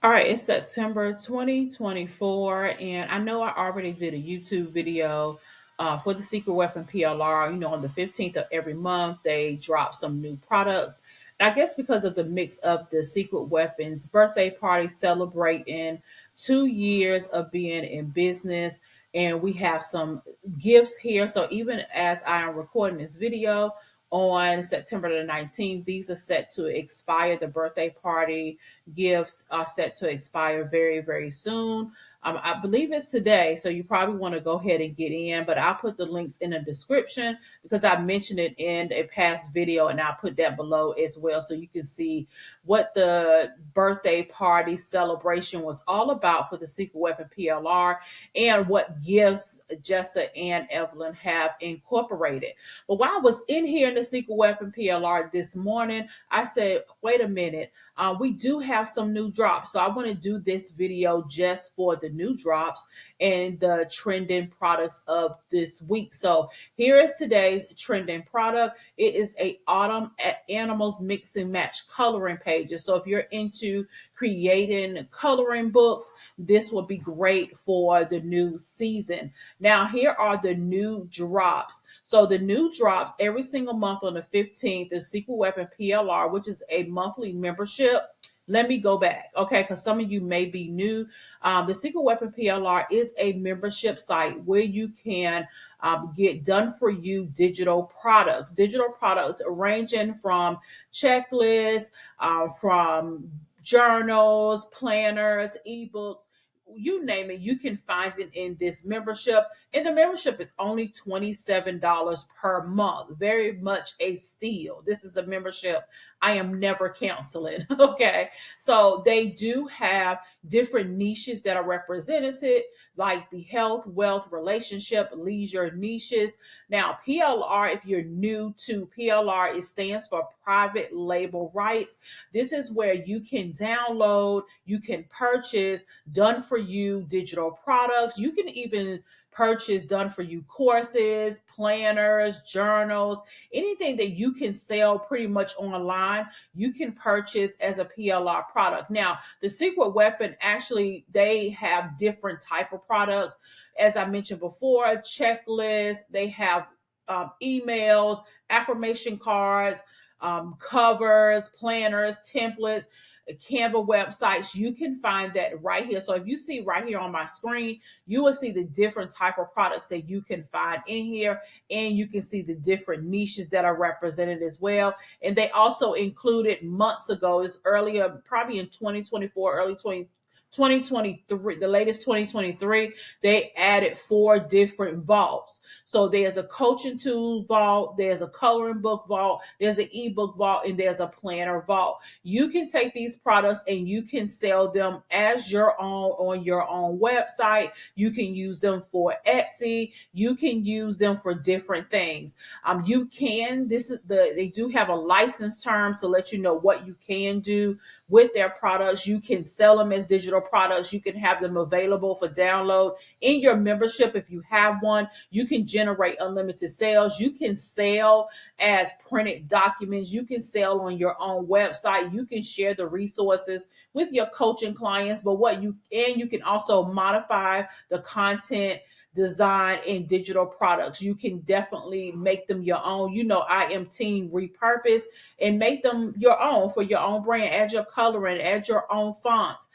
All right, it's September 2024, and I know I already did a YouTube video for the Secret Weapon PLR. On the 15th of every month, they drop some new products. And I guess because of the mix of the Secret Weapons birthday party celebrating 2 years of being in business, and we have some gifts here. So even as I am recording this video on September the 19th, these are set to expire. The birthday party gifts are set to expire very, very soon. I believe it's today, so you probably want to go ahead and get in, but I'll put the links in the description because I mentioned it in a past video, and I'll put that below as well so you can see what the birthday party celebration was all about for the Secret Weapon PLR and what gifts Jessa and Evelyn have incorporated. But while I was in here in the Secret Weapon PLR this morning, I said, wait a minute, we do have some new drops. So I want to do this video just for the new drops and the trending products of this week. So here is today's trending product. It is a autumn animals mix and match coloring pages. So if you're into creating coloring books, this will be great for the new season. Now, here are the new drops. So the new drops every single month on the 15th, the Secret Weapon PLR, which is a monthly membership. Let me go back, okay, because some of you may be new. The Secret Weapon PLR is a membership site where you can get done for you digital products ranging from checklists, from journals, planners, ebooks, you name it, you can find it in this membership. And the membership is only $27 per month. Very much a steal. This is a membership I am never canceling. Okay. So they do have different niches that are represented, like the health, wealth, relationship, leisure niches. Now, PLR, if you're new to PLR, it stands for private label rights. This is where you can download, you can purchase done for you digital products. You can even purchase done for you courses, planners, journals, anything that you can sell pretty much online, you can purchase as a PLR product. Now, the Secret Weapon, actually, they have different type of products. As I mentioned before, checklists, they have emails, affirmation cards, covers, planners, templates, Canva websites. You can find that right here. So if you see right here on my screen, you will see the different type of products that you can find in here, and you can see the different niches that are represented as well. And they also included months ago, it's earlier, probably in 2024, early 2023, the latest 2023, they added 4 different vaults. So there's a coaching tool vault, there's a coloring book vault, there's an ebook vault, and there's a planner vault. You can take these products and you can sell them as your own on your own website. You can use them for Etsy. You can use them for different things. They do have a license term to let you know what you can do with their products. You can sell them as digital products. You can have them available for download in your membership. If you have one, you can generate unlimited sales. You can sell as printed documents. You can sell on your own website. You can share the resources with your coaching clients, you can also modify the content, design, and digital products. You can definitely make them your own. I am team repurpose and make them your own for your own brand. Add your coloring, add your own fonts,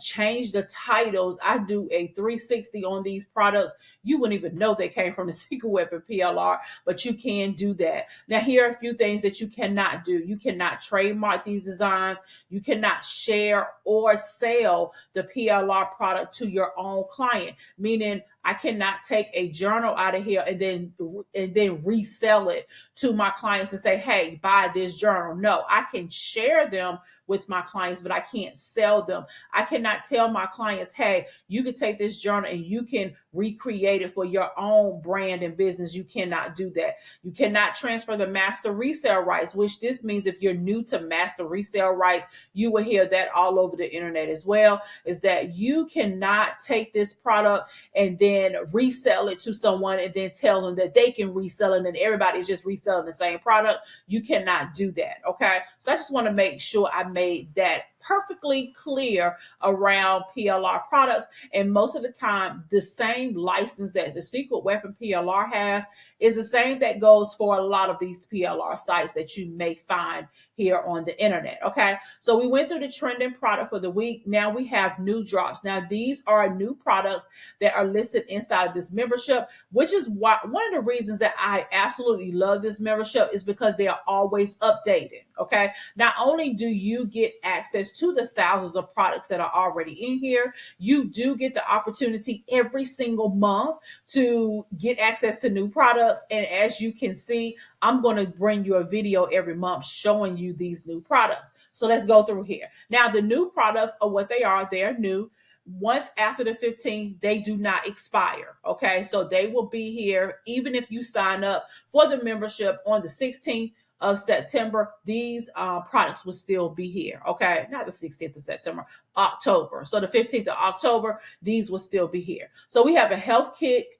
change the titles. I do a 360 on these products. You wouldn't even know they came from the Secret Weapon PLR, but you can do that. Now, here are a few things that you cannot do. You cannot trademark these designs. You cannot share or sell the PLR product to your own client, meaning I cannot take a journal out of here and then resell it to my clients and say, hey, buy this journal. No, I can share them with my clients, but I can't sell them. I cannot tell my clients, hey, you can take this journal and you can recreate it for your own brand and business. You cannot do that. You cannot transfer the master resale rights, which this means if you're new to master resale rights, you will hear that all over the internet as well, is that you cannot take this product and then resell it to someone and then tell them that they can resell it and everybody's just reselling the same product. You cannot do that. Okay. So I just want to make sure I made that perfectly clear around PLR products. And most of the time, the same license that the Secret Weapon PLR has is the same that goes for a lot of these PLR sites that you may find here on the internet. Okay. So we went through the trending product for the week. Now we have new drops. Now these are new products that are listed inside of this membership, which is why one of the reasons that I absolutely love this membership is because they are always updated. Okay. Not only do you get access to the thousands of products that are already in here, you do get the opportunity every single month to get access to new products. And as you can see, I'm going to bring you a video every month showing you these new products. So let's go through here. Now, the new products are what they are. They're new. Once after the 15th, they do not expire. Okay. So they will be here even if you sign up for the membership on the 16th of September. These products will still be here. Okay. Not the 16th of September, October. So the 15th of October, these will still be here. So we have a health kick,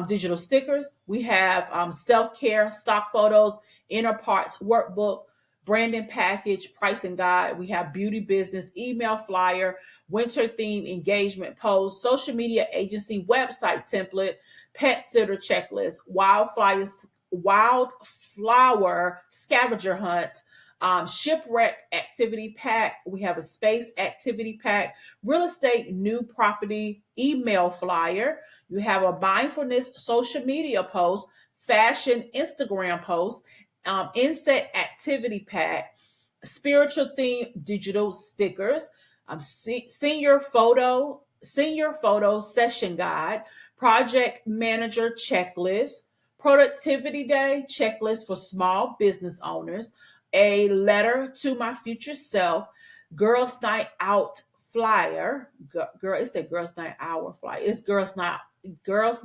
digital stickers. We have self-care stock photos, inner parts workbook, branding package, pricing guide. We have beauty business, email flyer, winter theme engagement post, social media agency website template, pet sitter checklist, wildflower scavenger hunt, shipwreck activity pack. We have a space activity pack, real estate new property email flyer. You have a mindfulness social media post, fashion Instagram post, insect activity pack, spiritual theme digital stickers, senior photo session guide, project manager checklist, productivity day checklist for small business owners, a letter to my future self, girls night out flyer. Girl, it's a girls night hour flyer. It's girls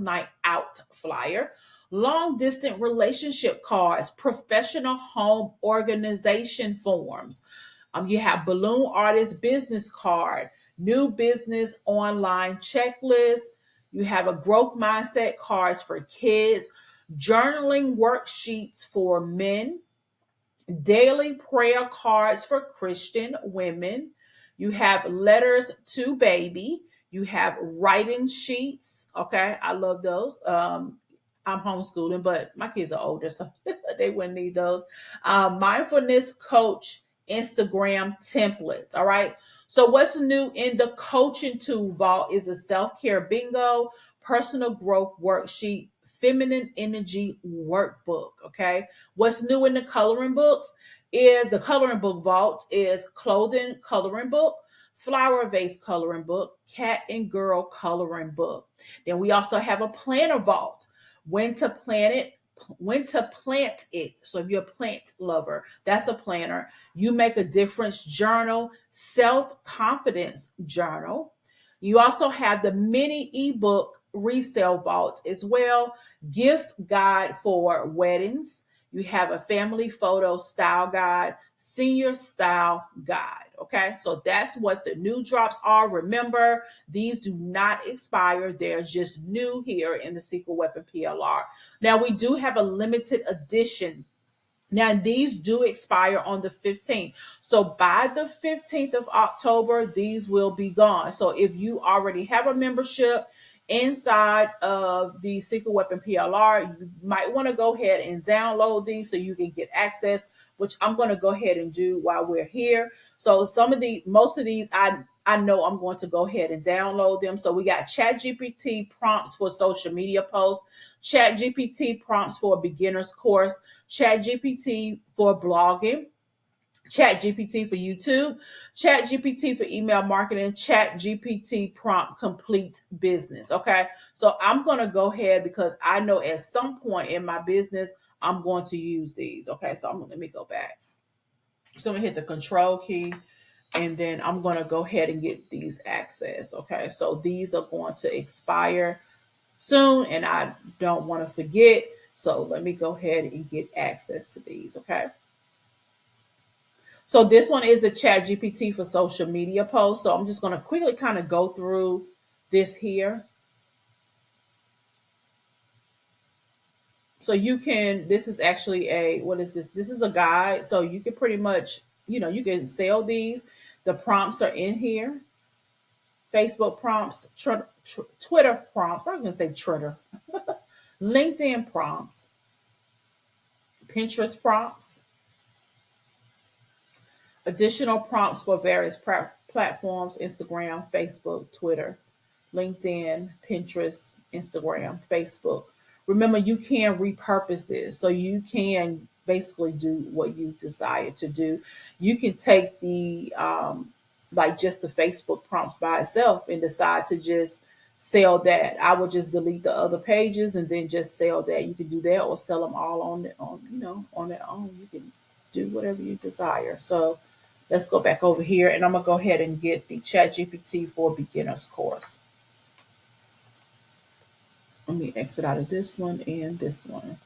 night out flyer, long distance relationship cards, professional home organization forms. You have balloon artist business card, new business online checklist. You have a growth mindset cards for kids, journaling worksheets for men, daily prayer cards for Christian women. You have letters to baby. You have writing sheets. Okay, I love those. I'm homeschooling, but my kids are older, so they wouldn't need those. Mindfulness coach Instagram templates. All right. So what's new in the coaching tool vault is a self-care bingo, personal growth worksheet, feminine energy workbook. Okay. What's new in the coloring books is the coloring book vault is clothing coloring book, flower vase coloring book, cat and girl coloring book. Then we also have a planner vault, when to plant it, when to plant it. So if you're a plant lover, that's a planner. You make a difference journal, self-confidence journal. You also have the mini ebook resale vault as well, gift guide for weddings. You have a family photo style guide, senior style guide. Okay, so that's what the new drops are. Remember, these do not expire, they're just new here in the Secret Weapon PLR. Now, we do have a limited edition. Now, these do expire on the 15th. So by the 15th of October, these will be gone. So if you already have a membership inside of the Secret Weapon PLR, you might want to go ahead and download these so you can get access, which I'm going to go ahead and do while we're here. So most of these, I know I'm going to go ahead and download them. So we got ChatGPT prompts for social media posts, ChatGPT prompts for a beginner's course, ChatGPT for blogging, ChatGPT for YouTube, ChatGPT for email marketing, ChatGPT prompt complete business. Okay. So I'm going to go ahead because I know at some point in my business, I'm going to use these. Okay. So let me go back. So I'm going to hit the control key and then I'm going to go ahead and get these access. Okay. So these are going to expire soon and I don't want to forget. So let me go ahead and get access to these. Okay. So this one is the Chat GPT for social media posts. So I'm just going to quickly kind of go through this here. So this is actually what is this? This is a guide. So you can pretty much, you can sell these. The prompts are in here. Facebook prompts, Twitter prompts. I was going to say Twitter. LinkedIn prompts, Pinterest prompts, additional prompts for various platforms: Instagram, Facebook, Twitter, LinkedIn, Pinterest, Instagram, Facebook. Remember, you can repurpose this. So you can basically do what you desire to do. You can take like just the Facebook prompts by itself and decide to just sell that. I would just delete the other pages and then just sell that. You can do that or sell them all on their own. You can do whatever you desire. So let's go back over here and I'm going to go ahead and get the Chat GPT for Beginners course. Let me exit out of this one and this one.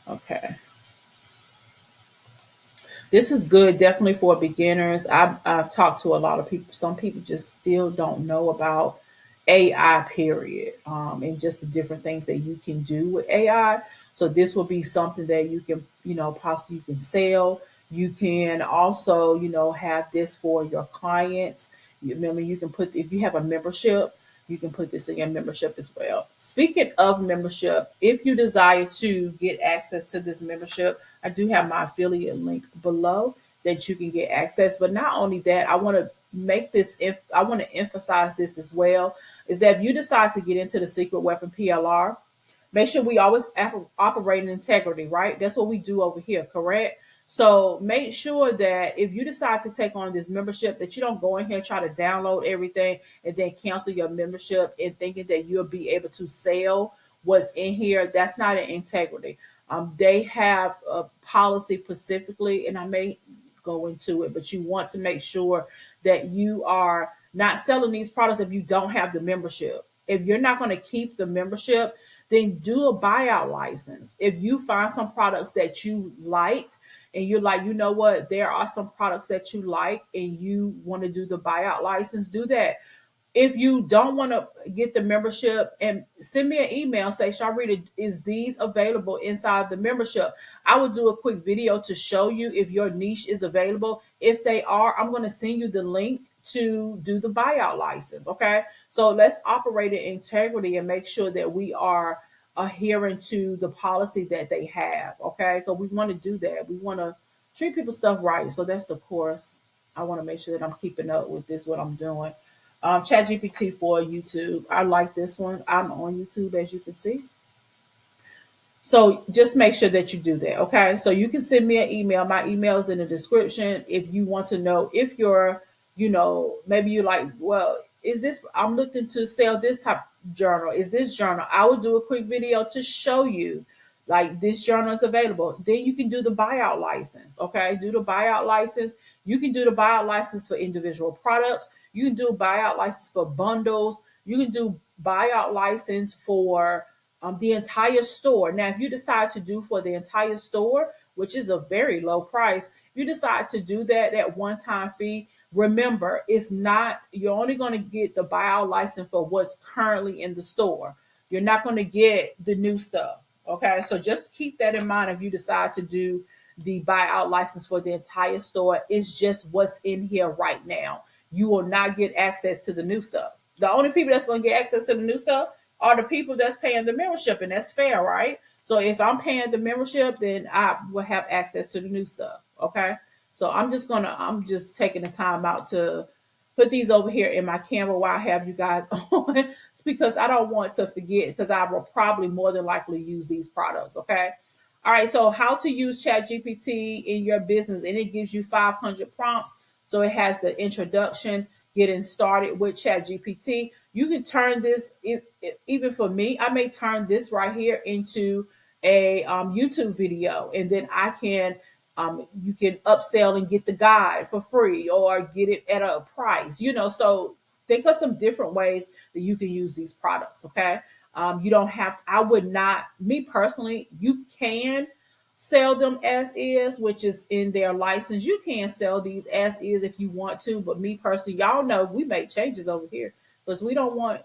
Okay. This is good, definitely for beginners. I've talked to a lot of people. Some people just still don't know about AI, period, and just the different things that you can do with AI. So this will be something that you can, possibly you can sell. You can also, have this for your clients. You remember, you can put if you have a membership, you can put this in your membership as well. Speaking of membership, if you desire to get access to this membership, I do have my affiliate link below that you can get access. But not only that, I want to make this, if I want to emphasize this as well, is that if you decide to get into the Secret Weapon PLR, make sure we always operate in integrity, right? That's what we do over here, correct? So make sure that if you decide to take on this membership, that you don't go in here and try to download everything and then cancel your membership and thinking that you'll be able to sell what's in here. That's not an integrity. They have a policy specifically, and I may go into it, but you want to make sure that you are not selling these products if you don't have the membership. If you're not going to keep the membership, then do a buyout license. If you find some products that you like and you're like, you know what, there are some products that you like and you want to do the buyout license, do that. If you don't want to get the membership, and send me an email, say, Sharita, is these available inside the membership? I will do a quick video to show you if your niche is available. If they are, I'm going to send you the link to do the buyout license. Okay. So let's operate in integrity and make sure that we are adhering to the policy that they have. Okay. Because we want to do that. We want to treat people's stuff right. So that's the course. I want to make sure that I'm keeping up with this, what I'm doing. Chat GPT for YouTube. I like this one. I'm on YouTube, as you can see. So just make sure that you do that. Okay. So you can send me an email. My email is in the description if you want to know if you're, maybe you're like, well, is this, I'm looking to sell this type journal. Is this journal? I will do a quick video to show you like this journal is available. Then you can do the buyout license. Okay. Do the buyout license. You can do the buyout license for individual products. You can do a buyout license for bundles. You can do buyout license for the entire store. Now, if you decide to do for the entire store, which is a very low price, if you decide to do that at one-time fee, remember, it's not, you're only going to get the buyout license for what's currently in the store. You're not going to get the new stuff. Okay, so just keep that in mind if you decide to do the buyout license for the entire store. It's just what's in here right now. You will not get access to the new stuff. The only people that's going to get access to the new stuff are the people that's paying the membership, and that's fair, right? So if I'm paying the membership, then I will have access to the new stuff. Okay. So I'm just taking the time out to put these over here in my camera while I have you guys on. It's because I don't want to forget, because I will probably more than likely use these products. Okay. All right. So how to use Chat GPT in your business, and it gives you 500 prompts. So it has the introduction, getting started with Chat GPT. You can turn this, even for me, I may turn this right here into a YouTube video, and then I can, you can upsell and get the guide for free or get it at a price, so think of some different ways that you can use these products. Okay. You don't have to, I would not, me personally, you can sell them as is, which is in their license. You can sell these as is if you want to, but me personally, y'all know we make changes over here because we don't want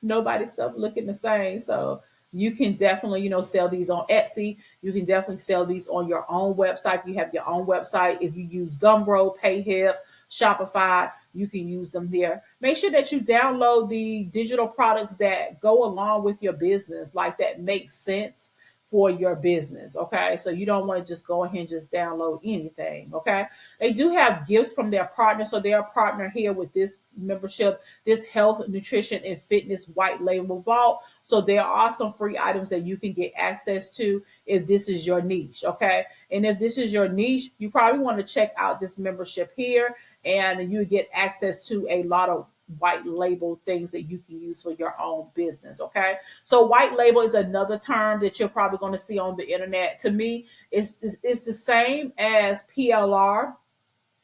nobody stuff looking the same. So You can definitely, sell these on Etsy. You can definitely sell these on your own website. If you have your own website, if you use Gumroad, PayHip, Shopify, you can use them there. Make sure that you download the digital products that go along with your business, like that makes sense for your business. Okay. So you don't want to just go ahead and just download anything. Okay. They do have gifts from their partner. So they're a partner here with this membership, this health, nutrition, and fitness white label vault. So there are some free items that you can get access to if this is your niche. Okay. And if this is your niche, you probably want to check out this membership here, and you get access to a lot of white label things that you can use for your own business. Okay. So white label is another term that you're probably going to see on the internet. To me, it's the same as PLR.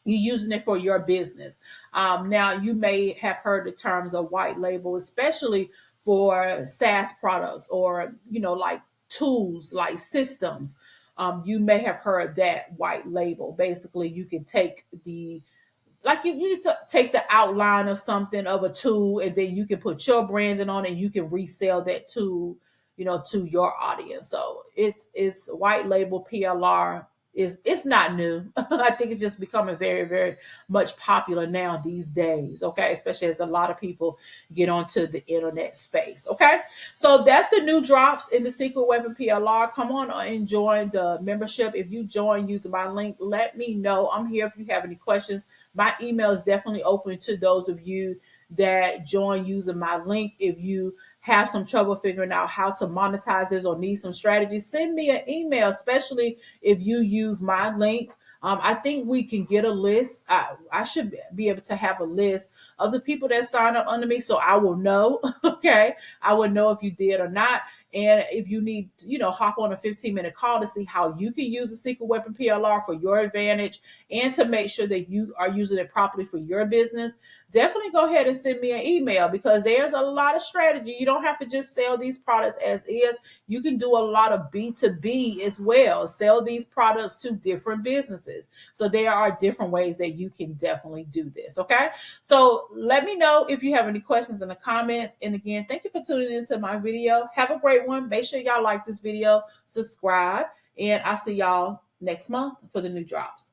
You're using it for your business. Now, you may have heard the terms of white label, especially for SaaS products, or, like tools, like systems. You may have heard that white label. Basically, you can take the like you take the outline of something, of a tool, and then you can put your branding on it, and you can resell that tool, to your audience. So it's white label PLR. It's not new. I think it's just becoming very, very much popular now these days. Okay, especially as a lot of people get onto the internet space. Okay, so that's the new drops in the Secret Weapon PLR. Come on and join the membership. If you join using my link, let me know. I'm here if you have any questions. My email is definitely open to those of you that join using my link. If you have some trouble figuring out how to monetize this or need some strategies, send me an email, especially if you use my link. I think we can get a list. I should be able to have a list of the people that sign up under me, so I will know. Okay, I will know if you did or not. And if you need, hop on a 15-minute call to see how you can use the Secret Weapon PLR for your advantage and to make sure that you are using it properly for your business, definitely go ahead and send me an email, because there's a lot of strategy. You don't have to just sell these products as is. You can do a lot of B2B as well. Sell these products to different businesses. So there are different ways that you can definitely do this. Okay. So let me know if you have any questions in the comments. And again, thank you for tuning into my video. Have a great one. Make sure y'all like this video, subscribe, and I'll see y'all next month for the new drops.